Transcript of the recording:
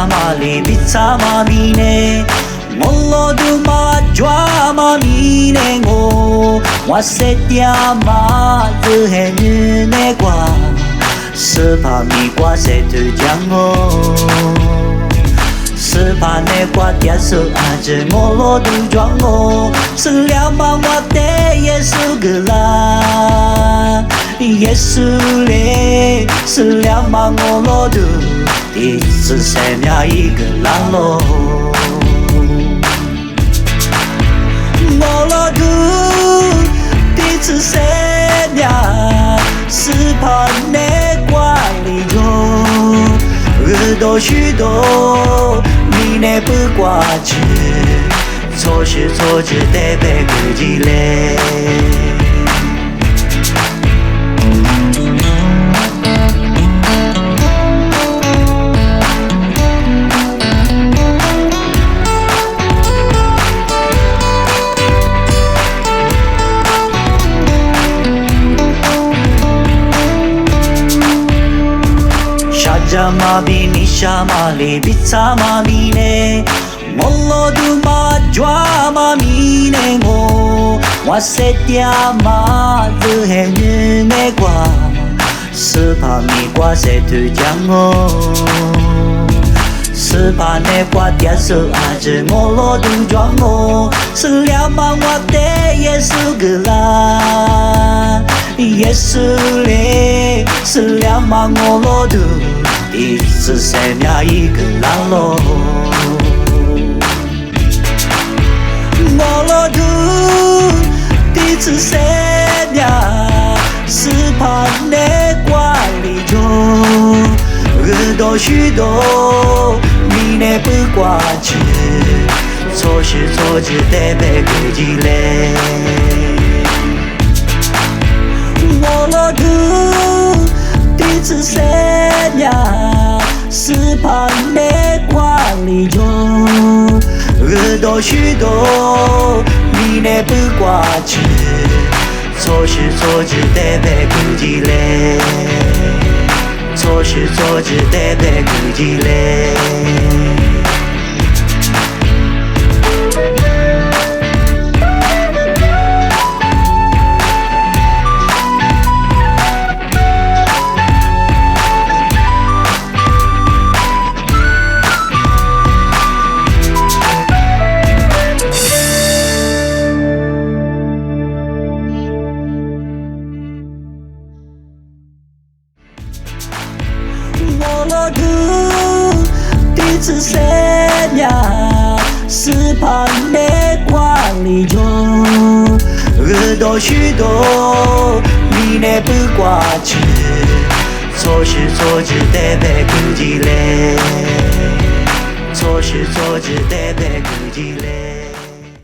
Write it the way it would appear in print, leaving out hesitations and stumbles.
mali bitsa mamine ngolo du ma jwa mamine ngo wa setia ma de he ne kwa se pa mi kwa se tu jang ngo se pa ne kwa tia su a je ngolo du jwa ngo se lia ma wa te yesu gla yesu le se lia ma ngolo du 第一次生了一个浪喽，我了都第一次生了，是怕你管理中，耳朵许多，你那不挂齿，错是错只得被估计嘞。 Jama bini shama le bitsama mine Molo du ma jwa mine mo Wa setia ma de he ne kwa Se pa mi kwa se tu jang o Se pa ne kwa tia su a je molo du jwa mo Se lia ma wa te yesu gla Yesu le Se lia ma ngolo du 第一次生了一个浪喽，我了都第一次生了，是怕你管理中，耳朵许多，你那不挂齿，错是错只得被估计嘞，我了都第一次生了。 是怕你管理中，耳朵许多，你那不挂齿，错是错只得被估计嘞，错是错只得被估计嘞。 我了都第一次生了，是怕你管理中，耳朵许多，你那不挂齿，错是错只得被估计嘞，错是错只得被估计嘞。